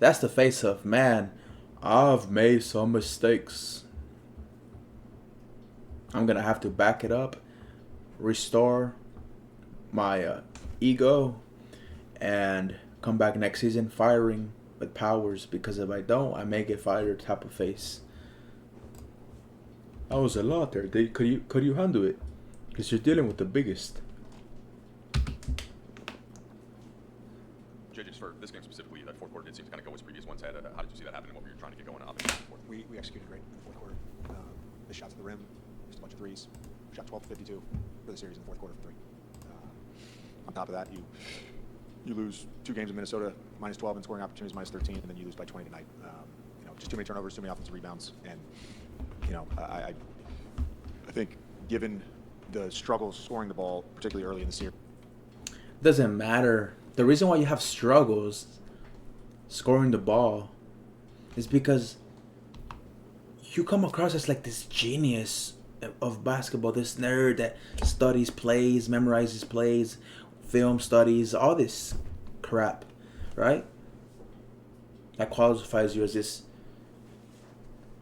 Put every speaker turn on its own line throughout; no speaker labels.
That's the face of, man, I've made some mistakes. I'm going to have to back it up, restore my ego, and come back next season firing with powers, because if I don't, I may get fired type of face. That was a lot there. Could you handle it? Because you're dealing with the biggest.
JJ, just for this game specifically, that fourth quarter did seem to kind of go as previous ones had. How did you see that happen, and what were you trying to get going on offense?
We executed great in the fourth quarter. The shots at the rim, just a bunch of threes. We shot 12 to 52 for the series in the fourth quarter for three. On top of that, you lose 2 games in Minnesota, minus 12 in scoring opportunities, minus 13, and then you lose by 20 tonight. Just too many turnovers, too many offensive rebounds, and I think given the struggles scoring the ball, particularly early in the series.
Doesn't matter. The reason why you have struggles scoring the ball is because you come across as like this genius of basketball, this nerd that studies plays, memorizes plays, film studies, all this crap, right? That qualifies you as this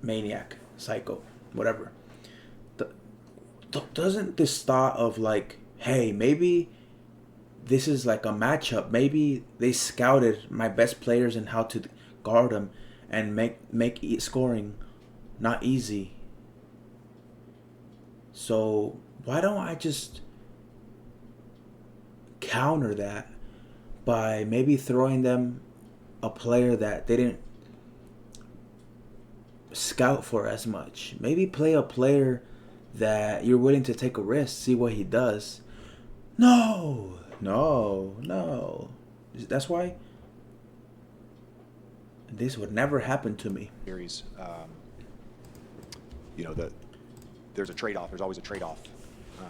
maniac, psycho, whatever. Doesn't this thought of like, hey, maybe this is like a matchup. Maybe they scouted my best players and how to guard them and make scoring not easy. So why don't I just counter that by maybe throwing them a player that they didn't scout for as much? Maybe play a player that you're willing to take a risk, see what he does. No. That's why this would never happen to me.
Series, there's a trade-off. There's always a trade-off.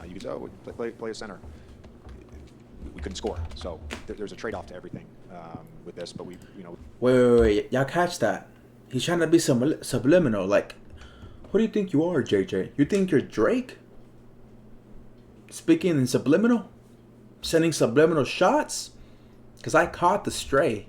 You can say, play a center. We couldn't score, so there's a trade-off to everything with this. But
Wait, y'all catch that? He's trying to be subliminal. Like, who do you think you are, JJ? You think you're Drake? Speaking in subliminal? Sending subliminal shots? Because I caught the stray.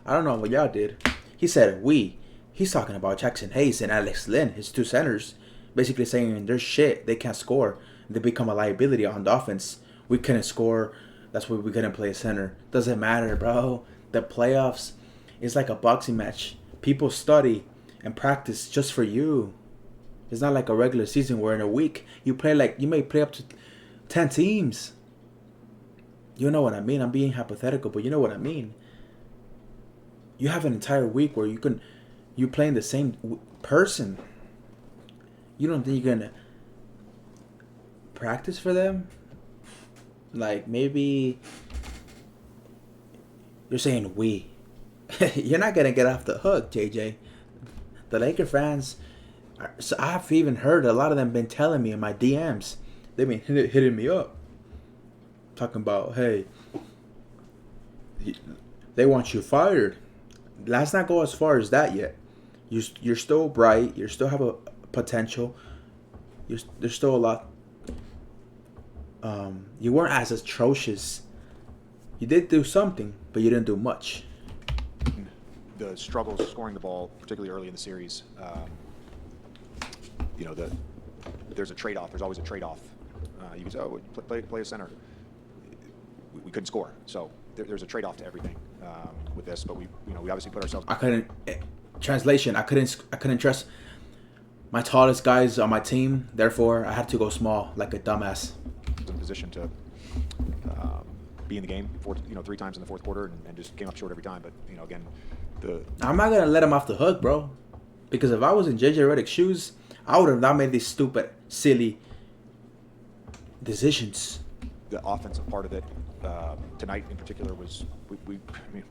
I don't know what y'all did. He said we. He's talking about Jackson Hayes and Alex Lynn, his 2 centers. Basically saying they're shit. They can't score. They become a liability on the offense. We couldn't score. That's why we couldn't play a center. Doesn't matter, bro. The playoffs is like a boxing match. People study and practice just for you. It's not like a regular season where in a week you may play up to 10 teams. You know what I mean? I'm being hypothetical, but you know what I mean. You have an entire week where you playing the same person. You don't think you're gonna practice for them? Like, maybe you're saying we. You're not gonna get off the hook, JJ. The Laker fans, so I've even heard a lot of them been telling me in my DMs. They've been hitting me up, talking about, hey, they want you fired. Let's not go as far as that yet. You're still bright. You still have a potential. There's still a lot. You weren't as atrocious. You did do something, but you didn't do much.
The struggles scoring the ball, particularly early in the series, there's a trade-off. There's always a trade-off. You can say, play a center. We couldn't score, so there's a trade-off to everything with this. But we obviously put ourselves.
I couldn't. Translation: I couldn't trust my tallest guys on my team. Therefore, I had to go small, like a dumbass.
In position to be in the game 3 times in the fourth quarter and just came up short every time. But again,
I'm not gonna let him off the hook, bro. Because if I was in JJ Redick's shoes, I would have not made these stupid, silly decisions.
The offensive part of it tonight in particular was we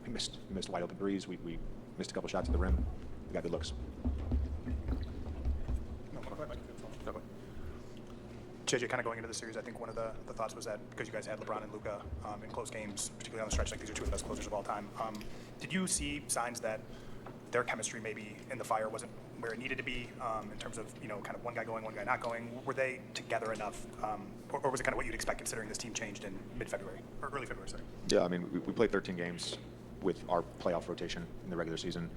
missed wide open threes. We missed a couple shots at the rim. We got good looks.
JJ, kind of going into the series, I think one of the thoughts was that because you guys had LeBron and Luka in close games, particularly on the stretch, like these are 2 of the best closers of all time. Did you see signs that their chemistry maybe in the fire wasn't where it needed to be in terms of, kind of one guy going, one guy not going? Were they together enough? Or was it kind of what you'd expect considering this team changed in mid-February, or early February, sorry?
Yeah, I mean, we played 13 games. with our playoff rotation in the regular season.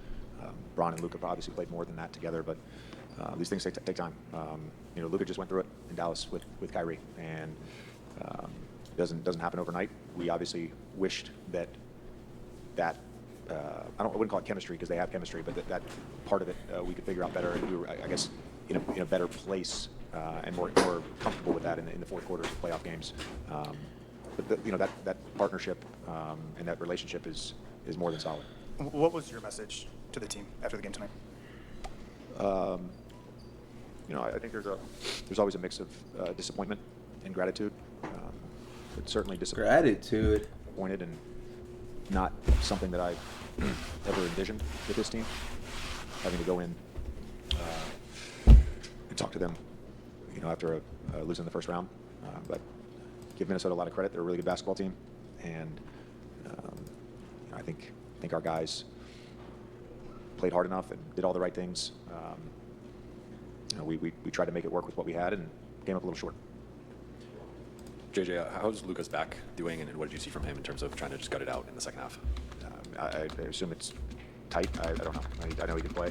Bron and Luka obviously played more than that together, but these things take time. Luka just went through it in Dallas with Kyrie, and doesn't happen overnight. We obviously wished that I wouldn't call it chemistry because they have chemistry, but that part of it we could figure out better, and we were, I guess, in a better place and more comfortable with that in the fourth quarters of playoff games. But that partnership and that relationship is more than solid.
What was your message to the team after the game tonight?
I think there's always a mix of disappointment and gratitude. But certainly disappointed and not something that I ever envisioned with this team. Having to go in and talk to them, after losing the first round. But give Minnesota a lot of credit. They're a really good basketball team, and I think our guys played hard enough and did all the right things. We tried to make it work with what we had and came up a little short.
JJ, how's Luka's back doing, and what did you see from him in terms of trying to just gut it out in the second half?
I assume it's tight. I don't know. I know he can play.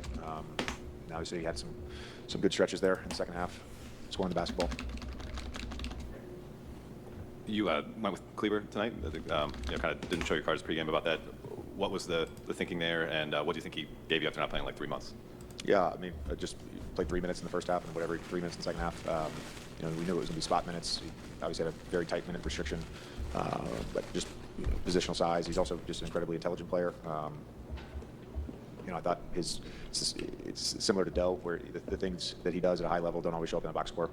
Obviously, he had some good stretches there in the second half, scoring the basketball.
You went with Kleber tonight. Kind of didn't show your cards pregame about that. What was the thinking there, and what do you think he gave you after not playing like 3 months?
Yeah, I mean, I just played 3 minutes in the first half and whatever 3 minutes in the second half. We knew it was going to be spot minutes. He obviously had a very tight minute restriction, but just positional size. He's also just an incredibly intelligent player. I thought it's similar to Dell, where the things that he does at a high level don't always show up in the box score.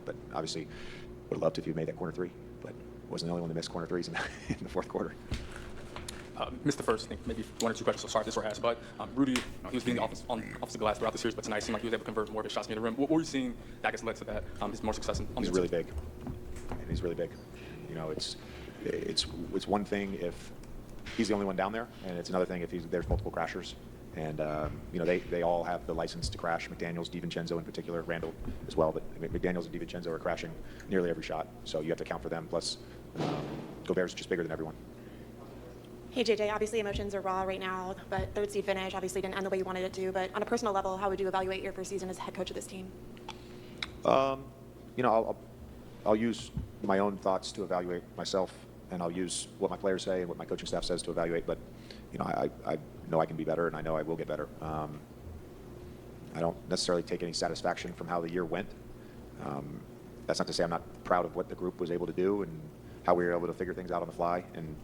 But obviously would have loved if he made that corner three, but wasn't the only one to miss corner threes in the fourth quarter.
Missed the first, I think, maybe 1 or 2 questions, so sorry if this were asked, but Rudy, he was being on offensive glass throughout the series, but tonight it seemed like he was able to convert more of his shots near the rim. What were you seeing that gets led to that, his more success on
He's
the
really
team?
big, and he's really big. It's one thing if he's the only one down there, and it's another thing if there's multiple crashers. And they all have the license to crash. McDaniels, DiVincenzo in particular, Randall as well. But McDaniels and DiVincenzo are crashing nearly every shot, so you have to account for them. Plus, Gobert's just bigger than everyone.
Hey, JJ, obviously emotions are raw right now, but third seed finish obviously didn't end the way you wanted it to. But on a personal level, how would you evaluate your first season as head coach of this team?
I'll use my own thoughts to evaluate myself, and I'll use what my players say and what my coaching staff says to evaluate. But I know I can be better, and I know I will get better. I don't necessarily take any satisfaction from how the year went. That's not to say I'm not proud of what the group was able to do and how we were able to figure things out on the fly and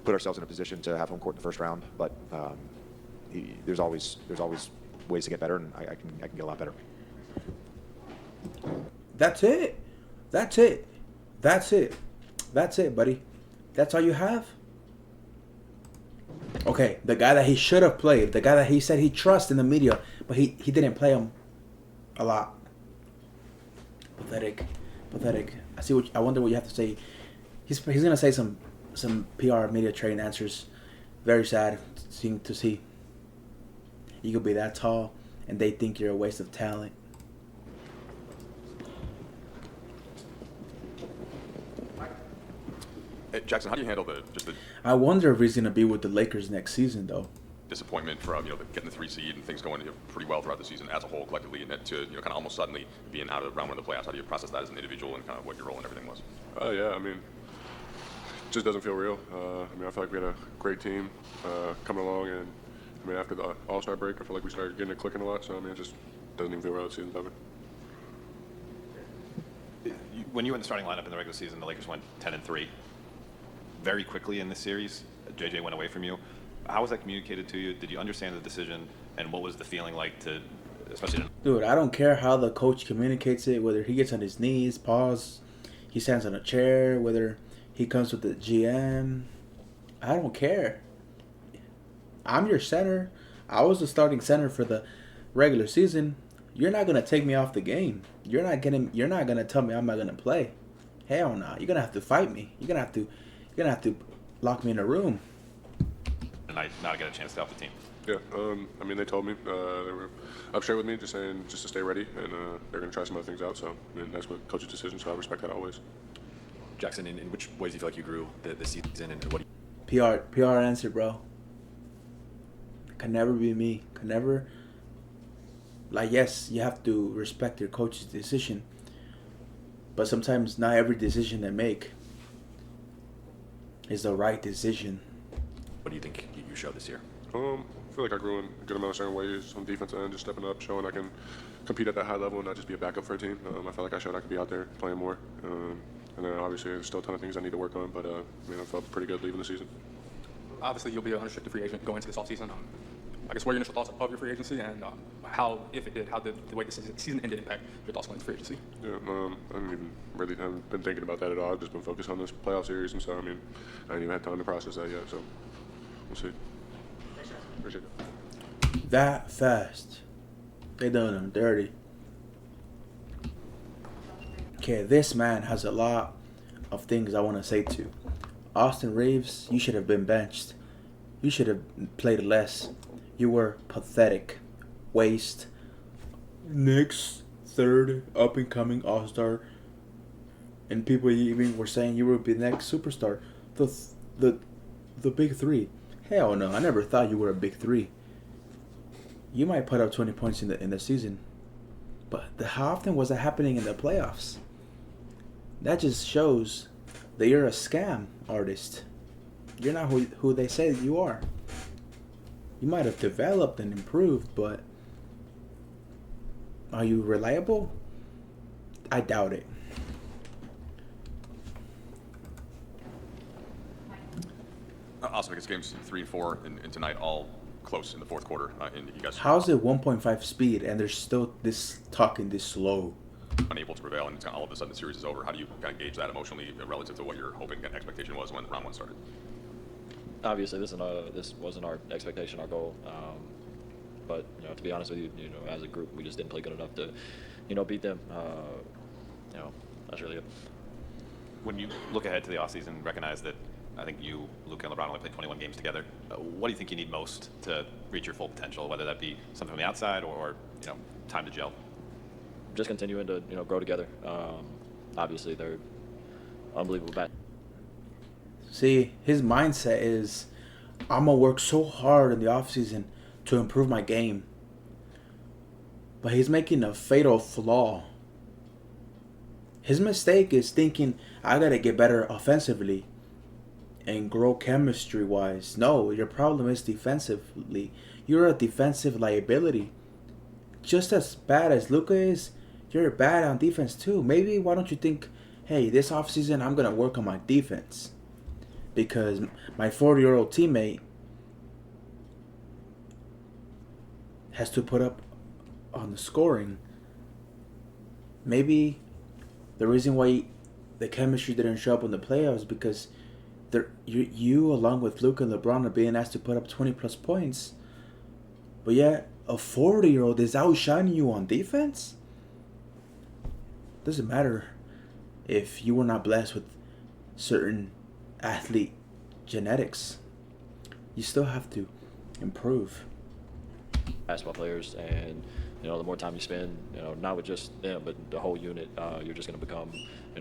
put ourselves in a position to have home court in the first round. But there's always ways to get better, and I can get a lot better.
That's it, buddy. That's all you have? Okay, the guy that he should have played, the guy that he said he trusts in the media, but he didn't play him a lot. Pathetic. I wonder what you have to say. He's gonna say some PR media trained answers. Very sad to see. You could be that tall, and they think you're a waste of talent.
Hey, Jackson, how do you handle the
I wonder if he's gonna be with the Lakers next season, though.
disappointment from getting the 3 seed and things going pretty well throughout the season as a whole collectively, and then to kind of almost suddenly being out of round 1 of the playoffs? How do you process that as an individual and kind of what your role and everything was?
Yeah, I mean, it just doesn't feel real. I feel like we had a great team coming along, and after the All-Star break, I feel like we started getting it clicking a lot. So it just doesn't even feel real. The season's over.
When you were in the starting lineup in the regular season, the Lakers went 10-3. Very quickly in this series, JJ went away from you. How was that communicated to you? Did you understand the decision, and what was the feeling like especially?
Dude, I don't care how the coach communicates it, whether he gets on his knees, he stands on a chair, whether he comes with the GM. I don't care. I'm your center. I was the starting center for the regular season. You're not gonna take me off the game. You're not gonna tell me I'm not gonna play. Hell no. You're gonna have to fight me. You're gonna have to lock me in a room.
And I not get a chance to help the team.
Yeah, they told me they were upstraight with me, just saying just to stay ready, and they're going to try some other things out. So that's what coach's decision. So I respect that always.
Jackson, in which ways do you feel like you grew this season, and what?
PR answer, bro. Can never be me. Can never. Like, yes, you have to respect your coach's decision, but sometimes not every decision they make is the right decision.
What do you think you showed this year?
I feel like I grew in a good amount of certain ways on defense and just stepping up, showing I can compete at that high level and not just be a backup for a team. I felt like I showed I could be out there playing more. And then obviously there's still a ton of things I need to work on, but I felt pretty good leaving the season.
Obviously, you'll be an unrestricted free agent going into this offseason. I guess what are your initial thoughts of your free agency, and how, if it did, how did the way the season ended impact your thoughts going into free agency?
Yeah, haven't been thinking about that at all. I've just been focused on this playoff series, and so I haven't even had time to process that yet. So we'll see. Appreciate it.
That fast. They done him dirty. Okay, this man has a lot of things I want to say to. Austin Reeves, you should have been benched. You should have played less. You were pathetic. Waste. Next, third, up and coming All-Star. And people even were saying you would be the next superstar. The big three. Hell no, I never thought you were a big three. You might put up 20 points in the season. But how often was that happening in the playoffs? That just shows that you're a scam artist. You're not who they say you are. You might have developed and improved, but are you reliable? I doubt it.
Also, because games 3 and 4 and tonight all close in the fourth quarter, and you guys
How's it 1.5 speed and there's still this talking this slow?
unable to prevail, and all of a sudden the series is over. How do you kind of gauge that emotionally relative to what your hoping and expectation was when round 1 started?
Obviously, this wasn't our expectation, our goal. But to be honest with you, as a group, we just didn't play good enough to, beat them. That's really it.
When you look ahead to the offseason, recognize that I think you, Luka, and LeBron only played 21 games together. What do you think you need most to reach your full potential, whether that be something from the outside or time to gel?
Just continuing to grow together. Obviously, they're unbelievable bat.
See, his mindset is, I'm going to work so hard in the offseason to improve my game. But he's making a fatal flaw. His mistake is thinking, I got to get better offensively and grow chemistry-wise. No, your problem is defensively. You're a defensive liability. Just as bad as Luka is, you're bad on defense too. Maybe why don't you think, hey, this offseason I'm going to work on my defense. Because my 40-year-old teammate has to put up on the scoring. Maybe the reason why the chemistry didn't show up in the playoffs because you along with Luka and LeBron are being asked to put up 20-plus points. But yet, a 40-year-old is outshining you on defense? Doesn't matter if you were not blessed with certain athlete genetics. You still have to improve.
Basketball players, and the more time you spend, not with just them, but the whole unit, you're just going to become,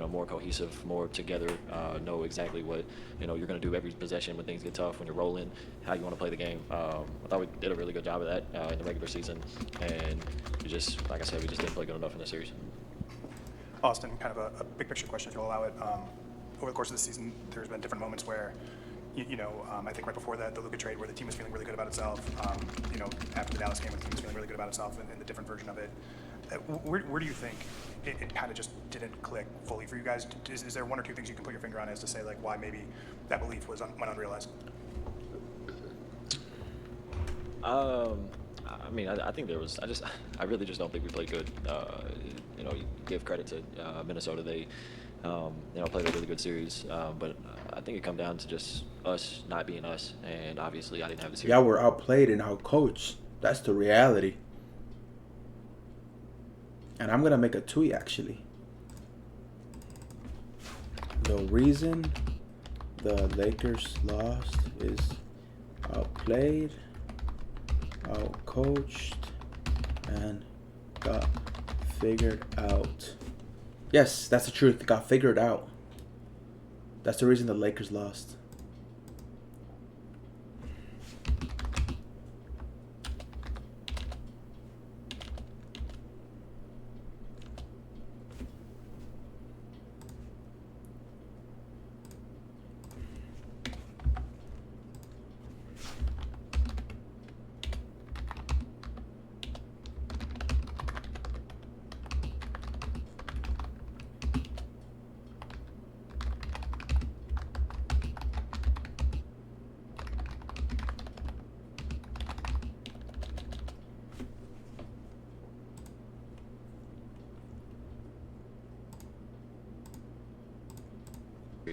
more cohesive, more together, know exactly what, you're going to do every possession when things get tough, when you're rolling, how you want to play the game. I thought we did a really good job of that in the regular season, and like I said, we just didn't play good enough in the series.
Austin, kind of a big picture question, if you'll allow it. Over the course of the season, there's been different moments where, I think right before the Luka trade, where the team was feeling really good about itself. After the Dallas game, the team was feeling really good about itself and the different version of it. Where do you think it kind of just didn't click fully for you guys? Is there one or two things you can put your finger on as to say like why maybe that belief went unrealized?
I think there was. I really just don't think we played good. You give credit to Minnesota. They, played a really good series. But I think it come down to just us not being us. And obviously, I didn't have the series.
Yeah, we're outplayed and outcoached. That's the reality. And I'm gonna make a tweet actually. The reason the Lakers lost is outplayed, outcoached, and got figured out. Yes, that's the truth. It got figured out. That's the reason the Lakers lost.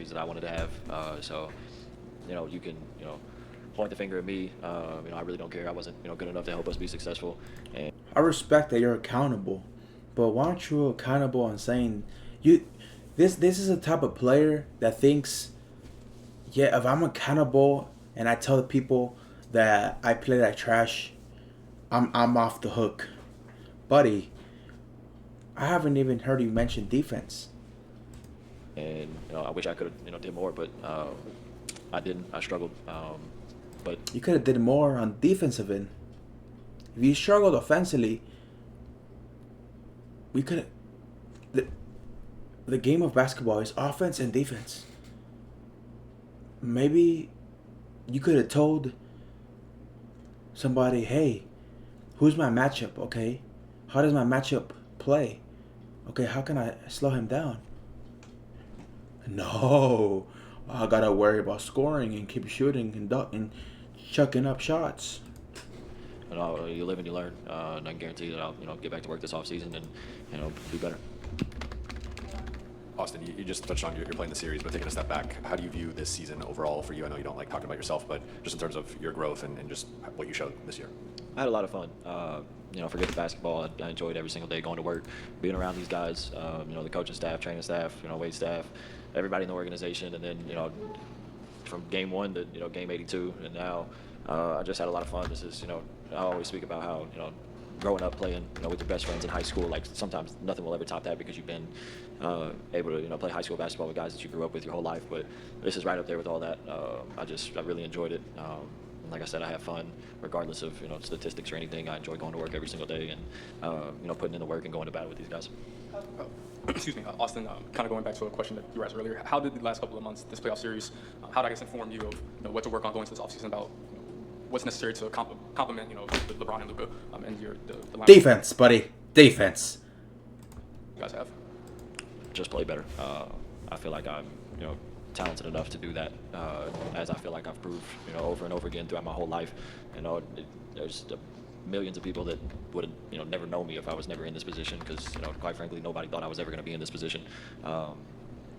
series that I wanted to have. So, you can, point the finger at me. I really don't care. I wasn't, good enough to help us be successful. And
I respect that you're accountable, but why aren't you accountable on saying this is a type of player that thinks, yeah, if I'm accountable and I tell the people that I play like trash, I'm off the hook. Buddy, I haven't even heard you mention defense.
And I wish I could have did more, but I didn't. I struggled. But
You could have did more on defensive end. If you struggled offensively, we could have. The game of basketball is offense and defense. Maybe you could have told somebody, hey, who's my matchup, okay? How does my matchup play? Okay, how can I slow him down? No, I gotta worry about scoring and keep shooting and ducking, chucking up shots.
you live and you learn. And I can guarantee that I'll get back to work this offseason and do better.
Austin, you just touched on you're playing the series, but taking a step back, how do you view this season overall for you? I know you don't like talking about yourself, but just in terms of your growth and just what you showed this year.
I had a lot of fun. Forget the basketball. I enjoyed every single day going to work, being around these guys. The coaching staff, training staff, weight staff, everybody in the organization, and then from game 1 to game 82, and now I just had a lot of fun. This is I always speak about how growing up playing with your best friends in high school, like sometimes nothing will ever top that because you've been able to play high school basketball with guys that you grew up with your whole life. But this is right up there with all that. I really enjoyed it. Like I said, I have fun regardless of statistics or anything. I enjoy going to work every single day and putting in the work and going to battle with these guys.
Excuse me, Austin. Kind of going back to a question that you asked earlier. How did the last couple of months, this playoff series, how did inform you of what to work on going into this offseason about what's necessary to complement LeBron and Luka and the line
Defense, buddy. Defense.
you guys have?
Just play better. I feel like I'm talented enough to do that, as I feel like I've proved over and over again throughout my whole life. There's millions of people that would have never known me if I was never in this position, because quite frankly nobody thought I was ever going to be in this position.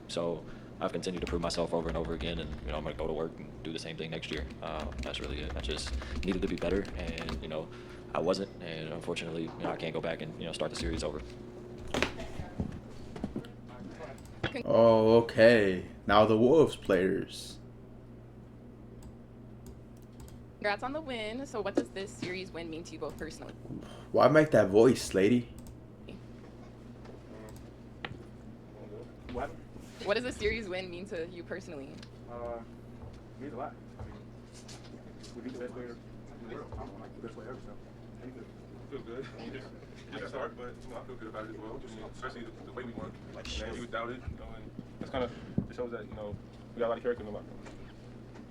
So I've continued to prove myself over and over again, and I'm going to go to work and do the same thing next year. That's really it. I just needed to be better, and I wasn't, and unfortunately I can't go back and start the series over.
Oh, okay. Now the Wolves players.
Congrats on the win. So what does this series win mean to you both personally?
Why make that voice, lady?
What does the series win mean to you personally?
It means a lot. I mean, we beat the best player in the world. I don't like the best player ever, so I think
Feel good. Just start, but I feel good about it as well. Especially the way we won. And he was doubted, and that's kind of it shows that we got a lot of character in the locker room.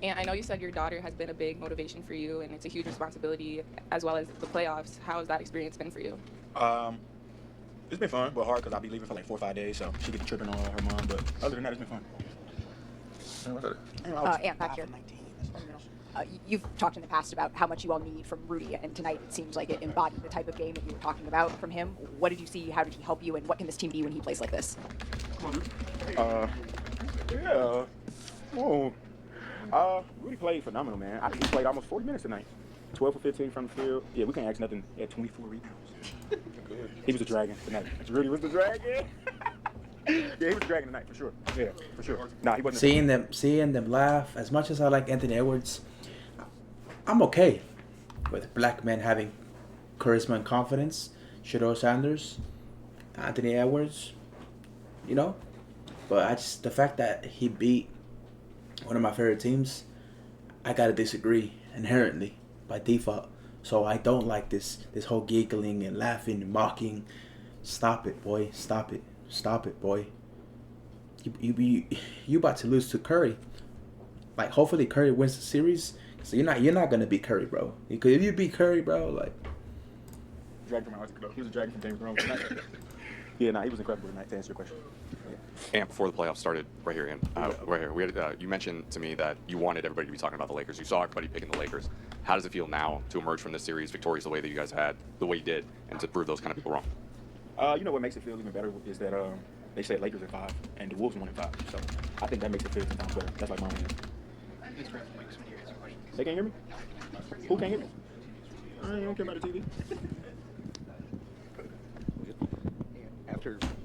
And I know you said your daughter has been a big motivation for you, and it's a huge responsibility as well as the playoffs. How has that experience been for you?
It's been fun, but hard because I'll be leaving for like 4 or 5 days, so she gets tripping on her mom. But other than that, it's been fun.
Ant, back here. You've talked in the past about how much you all need from Rudy, and tonight it seems like it embodied the type of game that you were talking about from him. What did you see? How did he help you? And what can this team be when he plays like this?
Rudy played phenomenal, man. He played almost 40 minutes tonight. 12 for 15 from the field. Yeah, we can't ask nothing. He had 24 rebounds. He was a dragon tonight. Rudy was the dragon. Yeah, he was a dragon tonight for sure. Yeah, for sure. Nah, he wasn't.
Seeing them laugh. As much as I like Anthony Edwards, I'm okay with black men having charisma and confidence. Shedeur Sanders, Anthony Edwards, But the fact that he beat one of my favorite teams, I gotta disagree inherently by default. So I don't like this whole giggling and laughing and mocking. Stop it, boy. Stop it. Stop it, boy. You about to lose to Curry. Like, hopefully Curry wins the series. So you're not gonna beat Curry, bro. Because if you beat Curry, bro, like,
Dragon from my article, though. He was a dragon from James Brown tonight. Yeah, he was incredible tonight, to answer your question.
And before the playoffs started, right here, right here, we had, you mentioned to me that you wanted everybody to be talking about the Lakers. You saw everybody picking the Lakers. How does it feel now to emerge from this series victorious the way that you guys had, the way you did, and to prove those kind of people wrong?
What makes it feel even better is that they said Lakers at 5, and the Wolves won at 5. So I think that makes it 15 times better. That's like my opinion. They can't hear me? Who can't hear me? I don't care about the TV.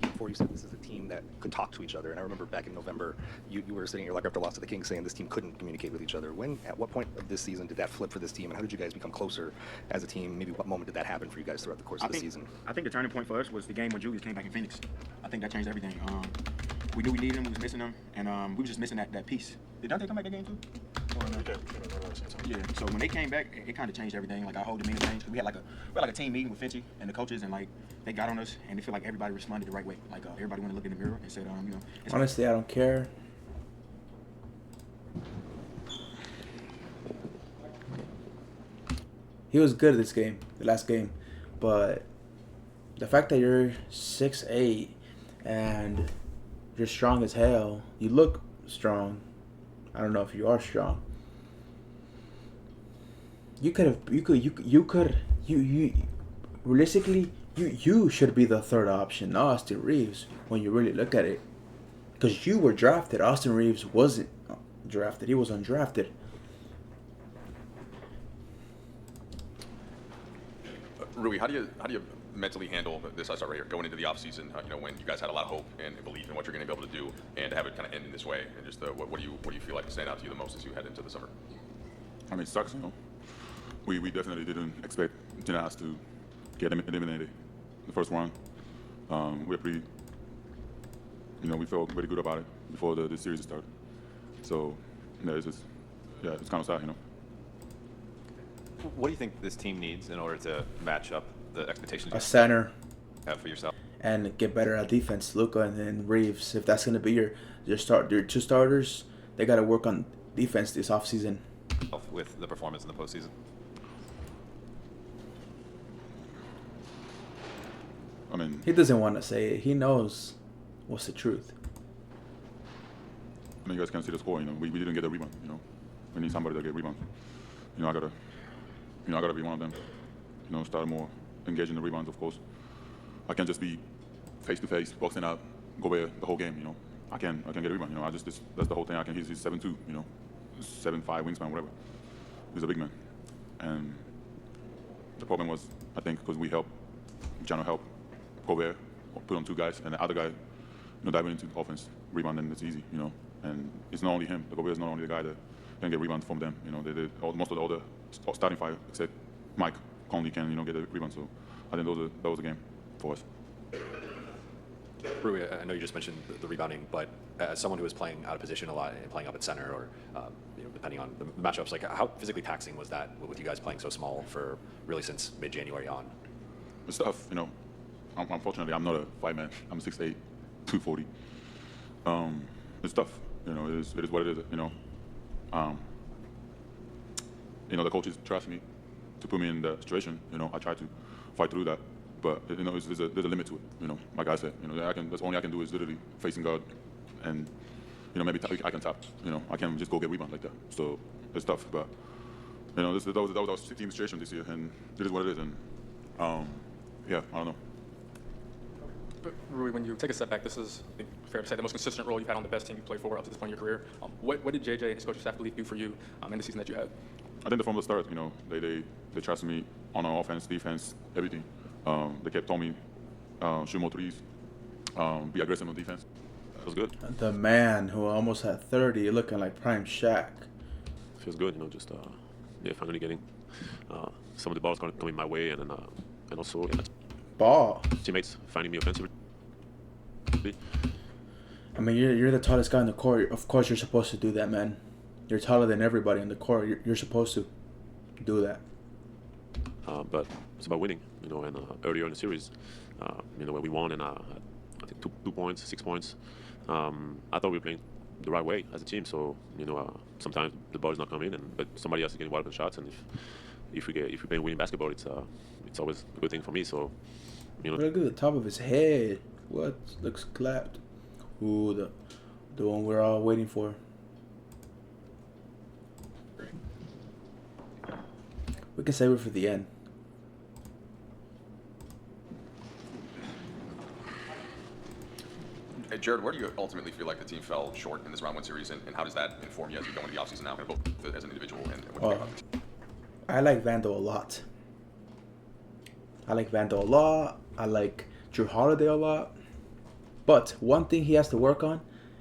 Before you said this is a team that could talk to each other, and I remember back in November, you were sitting here like after loss to the Kings saying this team couldn't communicate with each other. At what point of this season did that flip for this team, and how did you guys become closer as a team? Maybe what moment did that happen for you guys throughout the course of the season?
I think the turning point for us was the game when Julius came back in Phoenix. I think that changed everything. We knew we needed him, we was missing him, and we was just missing that piece. Did Dante come back that game too? Yeah, so when they came back, it kind of changed everything. Like our whole demeanor changed. We had like a team meeting with Finchie and the coaches, and like they got on us, and they feel like everybody responded the right way. Like everybody went to look in the mirror and said, you know.
Honestly, I don't care. He was good at this game, the last game, but the fact that you're 6'8" and you're strong as hell, you look strong. I don't know if you are strong. You realistically, you should be the third option, not Austin Reeves, when you really look at it. Because you were drafted. Austin Reeves wasn't drafted. He was undrafted.
Rui, how do you mentally handle this? I start right here, going into the offseason, when you guys had a lot of hope and belief in what you're going to be able to do, and to have it kind of end in this way, and just what do you feel like stand out to you the most as you head into the summer?
I mean, it sucks, We definitely didn't expect Jazz to get eliminated in the first round. We're pretty, we felt pretty good about it before the series started. So, it's kind of sad,
What do you think this team needs in order to match up the expectations
A center.
have for yourself?
And get better at defense, Luka and then Reeves. If that's gonna be your two starters, they gotta work on defense this offseason.
With the performance in the postseason?
I mean,
he doesn't want to say it. He knows what's the truth.
I mean, you guys can see the score. We didn't get a rebound. We need somebody to get rebounds. I gotta be one of them. Start more engaging the rebounds, of course. I can't just be face to face, boxing out, go away the whole game. I can get a rebound. That's the whole thing. He's 7'2", 7'5" wingspan, whatever. He's a big man, and the problem was, I think, because we help Gobert, put on two guys, and the other guy, diving into offense, rebound, and it's easy, And it's not only him. Gobert is not only the guy that can get rebounds from them. Most of the other starting five, except Mike Conley, can get a rebound. So I think that was a game for us.
Rui, I know you just mentioned the rebounding, but as someone who was playing out of position a lot and playing up at center, or depending on the matchups, like how physically taxing was that with you guys playing so small for really since mid-January on?
It's tough, Unfortunately, I'm not a 5-man. I'm 6'8", 240. It's tough. It is what it is. The coaches trust me to put me in that situation. I try to fight through that, but there's a limit to it. Like I said, that's all I can do is literally facing God, and maybe I can tap. I can just go get rebound like that. So it's tough, but that was our team situation this year, and it is what it is. And I don't know.
But Rui, when you take a step back, this is, I think, fair to say, the most consistent role you've had on the best team you played for up to this point in your career. What did JJ and his coaching staff believe do for you in the season that you had?
I think from the start, they trusted me on our offense, defense, everything. They kept telling me, shoot more threes, be aggressive on defense. It was good.
The man who almost had 30, looking like prime Shaq.
Feels good, just finally getting some of the balls coming my way, and also
ball
teammates finding me offensively.
I mean, you're the tallest guy on the court. Of course, you're supposed to do that, man. You're taller than everybody on the court. You're supposed to do that.
But it's about winning, and earlier in the series, when we won, and I think 2 points, 6 points, I thought we were playing the right way as a team. So, sometimes the ball is not coming, but somebody else is getting wide open shots, and if we play winning basketball, it's always a good thing for me. So,
Look at the top of his head. What looks clapped? Ooh, the one we're all waiting for. We can save it for the end.
Hey, Jared, where do you ultimately feel like the team fell short in this round one series, and how does that inform you as you go into the offseason now, both as an individual and what you think about the team?
I like Vando a lot. I like Drew Holiday a lot. But one thing he has to work on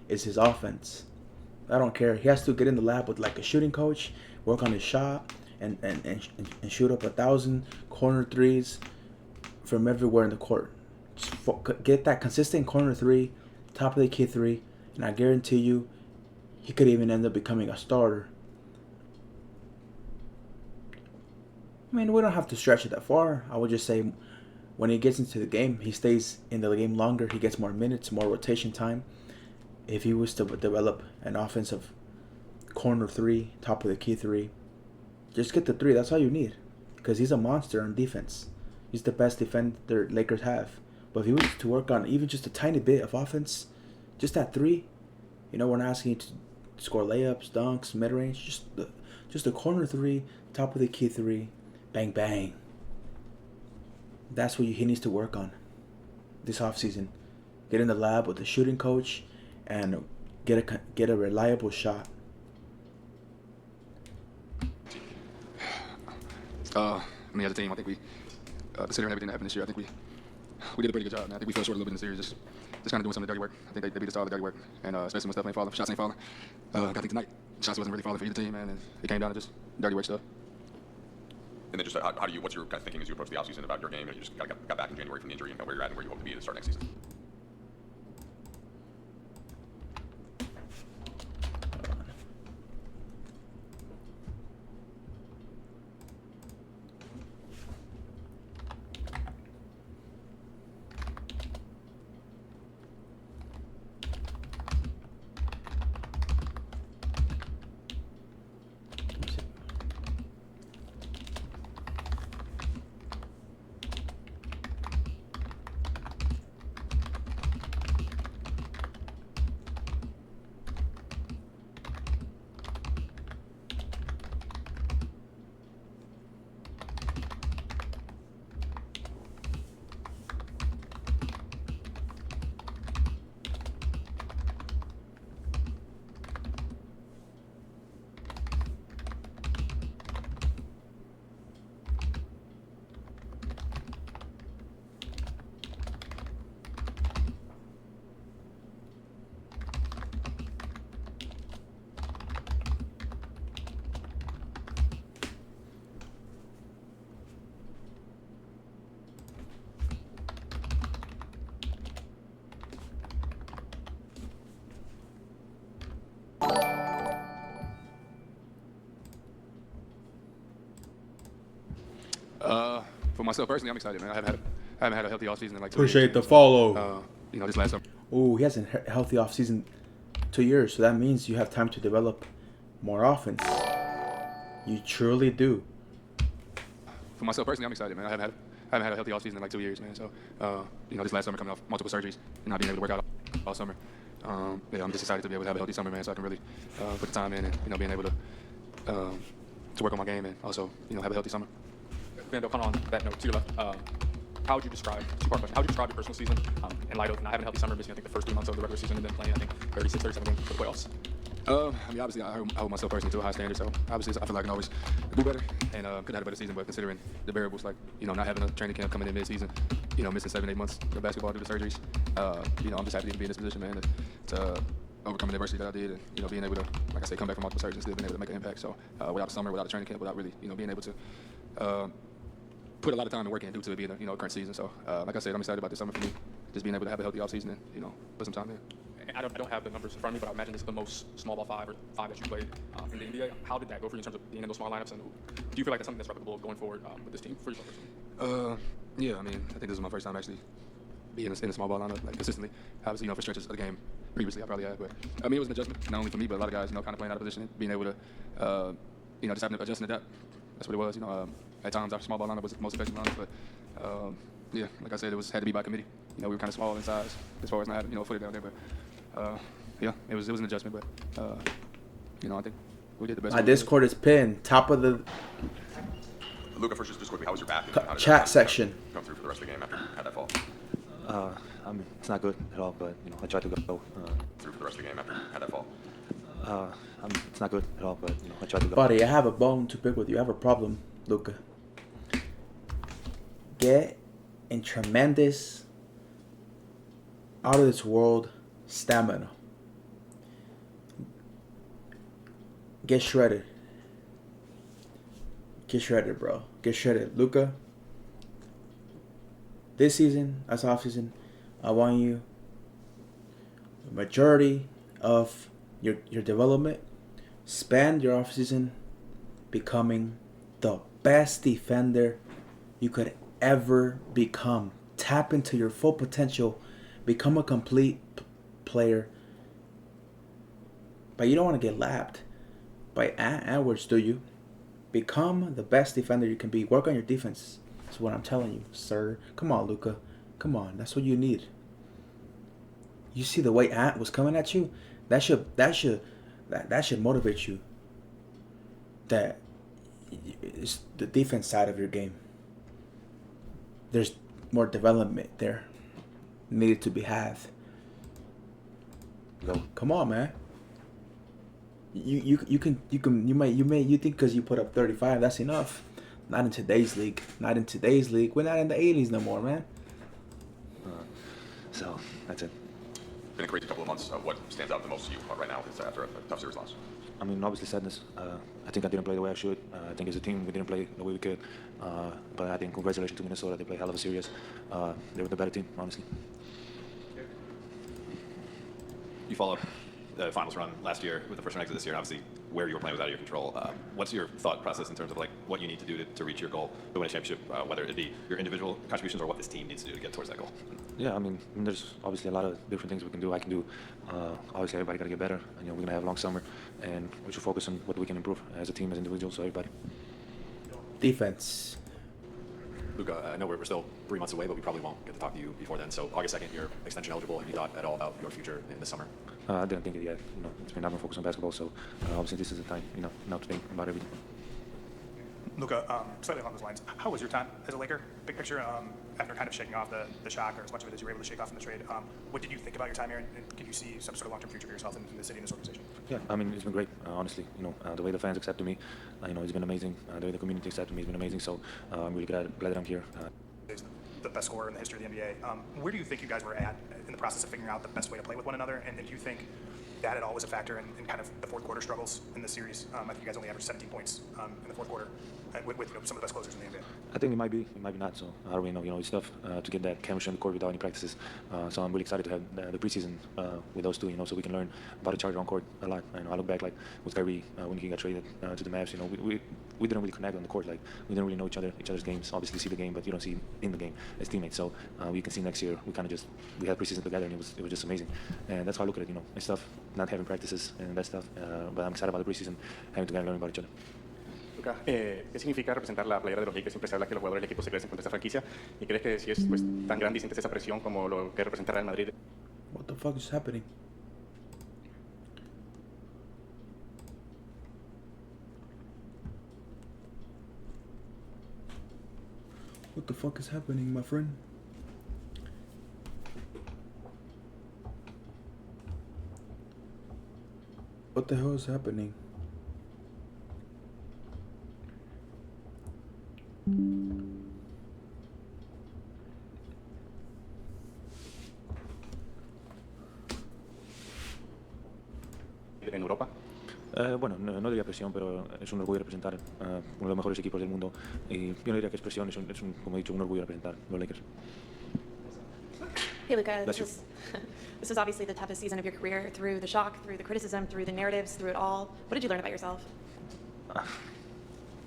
is his offense. I don't care. He has to get in the lab with like a shooting coach, work on his shot, and shoot up 1,000 corner threes from everywhere in the court. Just get that consistent corner three, top of the key three, and I guarantee you, he could even end up becoming a starter. I mean, we don't have to stretch it that far. I would just say when he gets into the game, he stays in the game longer. He gets more minutes, more rotation time. If he was to develop an offensive corner three, top of the key three, just get the three. That's all you need. Because he's a monster on defense. He's the best defender Lakers have. But if he was to work on even just a tiny bit of offense, just that three, we're not asking you to score layups, dunks, mid-range. Just a corner three, top of the key three, bang, bang. That's what he needs to work on this offseason. Get in the lab with the shooting coach and get a reliable shot.
As a team, I think we, considering everything that happened this year, I think we did a pretty good job, man. I think we fell short a little bit in the series, just kind of doing some of the dirty work. I think they beat us all the dirty work, and especially when stuff ain't falling, shots ain't falling. I think tonight, shots wasn't really falling for either team, man, and it came down to just dirty work stuff.
And then just how do you, what's your kind of thinking as you approach the offseason about your game? You just got back in January from the injury, and where you're at and where you hope to be to start next season.
For myself personally, I'm excited, man. I haven't had a healthy offseason in like 2
Appreciate
years.
the follow.
This last summer.
Oh, he hasn't healthy offseason 2 years, so that means you have time to develop more offense. You truly do.
For myself personally, I'm excited, man. I haven't had a healthy offseason in like 2 years, man. So, this last summer coming off multiple surgeries and not being able to work out all summer. I'm just excited to be able to have a healthy summer, man, so I can really put the time in and being able to work on my game and also have a healthy summer. Vando, kind of on that note to your left, how would you describe, two-part question, how would you describe your personal season in light of not having a healthy summer, missing I think the first 3 months of the regular season and then playing 36, 37 games for the playoffs? Obviously I hold myself personally to a high standard, so obviously I feel like I can always do better and could have had a better season, but considering the variables like, not having a training camp coming in mid-season, missing 7-8 months of basketball due to surgeries, I'm just happy to be in this position, man, to overcoming the adversity that I did and, being able to, like I say, come back from multiple surgeries and still being able to make an impact. So without the summer, without a training camp, without really, being able to put a lot of time and work in due to it being a current season. So like I said, I'm excited about this summer for me, just being able to have a healthy offseason and, put some time in. I don't have the numbers in front of me, but I imagine this is the most small ball five that you played in the NBA. How did that go for you in terms of being in those small lineups, and do you feel like that's something that's replicable going forward with this team for yourself personally? Yeah, I think this is my first time actually being in a small ball lineup like consistently. Obviously, for stretches of the game previously I probably had, but it was an adjustment not only for me but a lot of guys, kind of playing out of position, being able to, just having to adjust and adapt. That's what it was. At times our small ball lineup was the most effective lineup, but like I said, had to be by committee. We were kind of small in size as far as not having footed down there, but. It was an adjustment, but I think we did the best.
My Discord is pinned top of the
Luka, first just quickly, how was your back?
Chat section.
Come through for the rest of the game after you had that fall.
I mean, it's not good at all, but I try to go
through for the rest of the game after you had that fall?
I mean, it's not good at all, but I try to go.
Buddy, I have a bone to pick with you. I have a problem, Luka. Get in tremendous, out of this world stamina. Get shredded. Get shredded, bro. Get shredded. Luka, this season, as offseason, I want you, the majority of your development, spend your offseason becoming the best defender you could ever become. Tap into your full potential. Become a complete player. But you don't want to get lapped by Edwards, do you? Become the best defender you can be. Work on your defense. That's what I'm telling you, sir. Come on, Luka. Come on. That's what you need. You see the way Ant was coming at you? That should motivate you. That it's the defense side of your game. There's more development there needed to be had. Come on, man. You think because you put up 35 that's enough. Not in today's league. Not in today's league. We're not in the 80s no more, man.
So that's it.
Been a crazy couple of months. What stands out the most to you right now is after a tough series loss?
I mean, obviously sadness. I think I didn't play the way I should. I think as a team we didn't play the way we could. But I think congratulations to Minnesota. They played a hell of a series. They were the better team, honestly.
You followed the finals run last year with the first round exit this year, and obviously where you were playing was out of your control. What's your thought process in terms of like what you need to do to reach your goal to win a championship, whether it be your individual contributions or what this team needs to do to get towards that goal?
Yeah, I mean, there's obviously a lot of different things we can do. I can do. Obviously, everybody got to get better. And, we're gonna have a long summer, and we should focus on what we can improve as a team, as individuals, so everybody.
Defense.
Luka, I know we're still 3 months away, but we probably won't get to talk to you before then. So August 2nd, you're extension eligible. Have you thought at all about your future in the summer?
I didn't think it yet. It's been not more focused on basketball, so obviously this is the time, now to think about everything.
Luka, slightly along those lines, how was your time as a Laker? Big picture, after kind of shaking off the shock, or as much of it as you were able to shake off in the trade, what did you think about your time here, and can you see some sort of long-term future for yourself in the city and this organization?
Yeah, I mean, it's been great, honestly. The way the fans accepted me, it's been amazing. The way the community accepted me has been amazing, so I'm really glad that I'm here.
Is the best scorer in the history of the NBA. Where do you think you guys were at in the process of figuring out the best way to play with one another, and do you think that at all was a factor in kind of the fourth quarter struggles in the series? I think you guys only averaged 17 points in the fourth quarter with some of the best closers in the NBA.
I think it might be not. So I don't really know. It's tough to get that chemistry on the court without any practices. So I'm really excited to have the preseason with those two. So we can learn about each other on court a lot. I look back like with Kyrie when he got traded to the Mavs. We didn't really connect on the court. Like we didn't really know each other's games. Obviously see the game, but you don't see in the game as teammates. So we can see next year we kind of we had preseason together, and it was just amazing. And that's how I look at it. It's tough not having practices and that stuff. But I'm excited about the preseason, having to learn about each other.
Luka, ¿qué significa representar la playera de los Lakers? Siempre se habla que los jugadores del equipo se crecen con esta franquicia. ¿Y crees que si es tan grande y sientes esa presión como lo que representa Real Madrid?
What the fuck is happening? What the fuck is happening, my friend? What the hell is happening?
¿En Europa?
Bueno, no diría presión, pero es un orgullo representar uno de los mejores equipos del mundo. Y yo no diría que es presión, como he dicho, un orgullo representar los Lakers.
Hey, Luka, this is obviously the toughest season of your career, through the shock, through the criticism, through the narratives, through it all. What did you learn about yourself?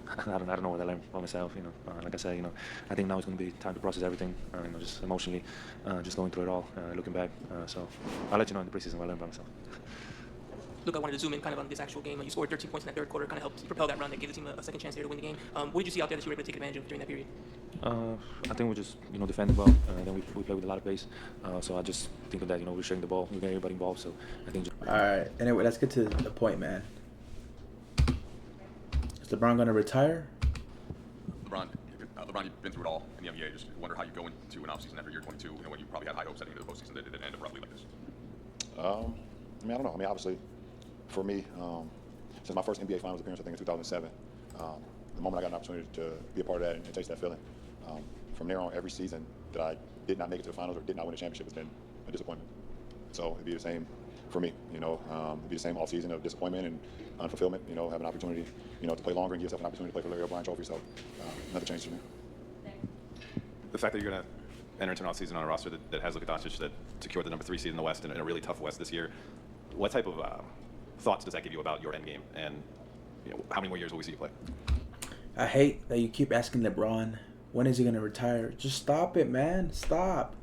I don't know what I learned about myself. Like I said, I think now it's going to be time to process everything. Just emotionally, just going through it all, looking back. So I'll let you know in the preseason what I learned about myself.
Look, I wanted to zoom in kind of on this actual game. You scored 13 points in that third quarter, kind of helped propel that run that gave the team a second chance there to win the game. What did you see out there that you were able to take advantage of during that period?
I think we just, defended well. Then we played with a lot of pace. So I just think of that, we're sharing the ball. We got everybody involved. So I think.
All right. Anyway, let's get to the point, man. Is LeBron going to retire?
LeBron LeBron, you've been through it all in the NBA. Just wonder how you go into an offseason after year 22, when you probably had high hopes heading into the postseason that it didn't end abruptly like this.
I mean, I don't know. I mean, obviously, for me, since my first NBA Finals appearance, I think in 2007, the moment I got an opportunity to be a part of that and taste that feeling, from there on, every season that I did not make it to the finals or did not win a championship has been a disappointment. So it'd be the same for me, it'd be the same offseason of disappointment and unfulfillment, have an opportunity, to play longer and give yourself an opportunity to play for the Larry O'Brien Trophy. So nothing changed for me.
The fact that you're going to enter into an offseason on a roster that has Luka Doncic, that secured the number 3 seed in the West in a really tough West this year, what type of thoughts does that give you about your end game, and how many more years will we see you play?
I hate that you keep asking LeBron, when is he going to retire? Just stop it, man. Stop.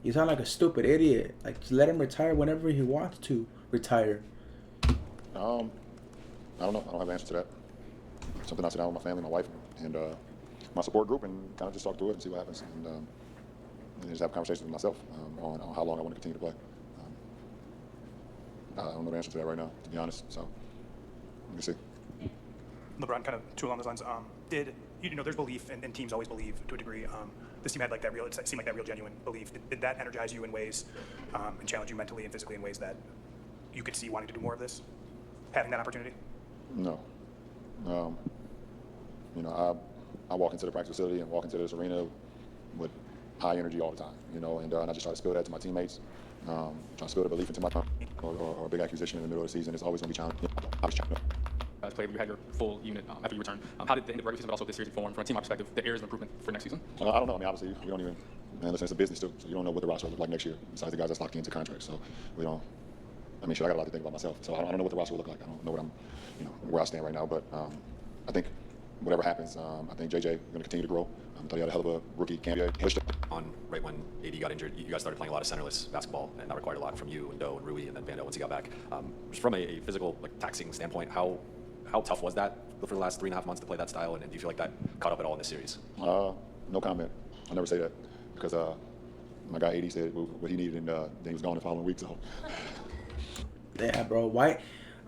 You sound like a stupid idiot. Like, just let him retire whenever he wants to retire.
I don't know. I don't have an answer to that. Something I sit down with my family, my wife, and my support group, and kind of just talk through it and see what happens, and just have conversations with myself on how long I want to continue to play. I don't know the answer to that right now, to be honest. So, let me see.
LeBron, kind of two along those lines. There's belief, and teams always believe to a degree. This team had like that real, it seemed like that real genuine belief. Did that energize you in ways and challenge you mentally and physically in ways that you could see wanting to do more of this, having that opportunity?
No. I walk into the practice facility and walk into this arena with high energy all the time, and I just try to spill that to my teammates. Try to spill the belief into my team, or a big acquisition in the middle of the season. It's always going to be challenging. I was challenging.
As played, you had your full unit after you returned. How did the end of the regular season, but also this series perform from a team perspective? The areas of improvement for next season?
I don't know. I mean, obviously, we don't even. Man, listen, it's a business too, so you don't know what the roster will look like next year. Besides the guys that's locked into contracts, so we don't. I mean, sure, I got a lot to think about myself, so I don't know what the roster will look like. I don't know what where I stand right now. But I think whatever happens, I think JJ is going to continue to grow. I thought he had a hell of a rookie cameo.
Right when AD got injured, you guys started playing a lot of centerless basketball, and that required a lot from you and Doe and Rui and then Vando once he got back. Just from a physical, taxing standpoint, how tough was that for the last 3.5 months to play that style, and do you feel like that caught up at all in this series?
No comment. I never say that because my guy AD said what he needed, and then he was gone the following week. So.
Yeah, bro. Why?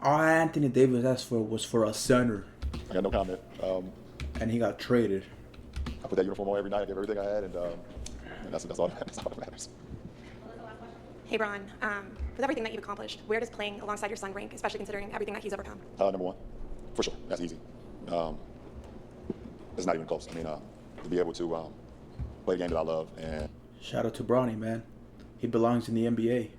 All Anthony Davis asked for was for a center.
I got no comment.
And he got traded.
I put that uniform on every night. I gave everything I had, and that's all that matters.
Hey, Bron, with everything that you've accomplished, where does playing alongside your son rank, especially considering everything that he's overcome?
Number one, for sure. That's easy. It's not even close. I mean, to be able to play a game that I love and.
Shout out to Bronny, man. He belongs in the NBA.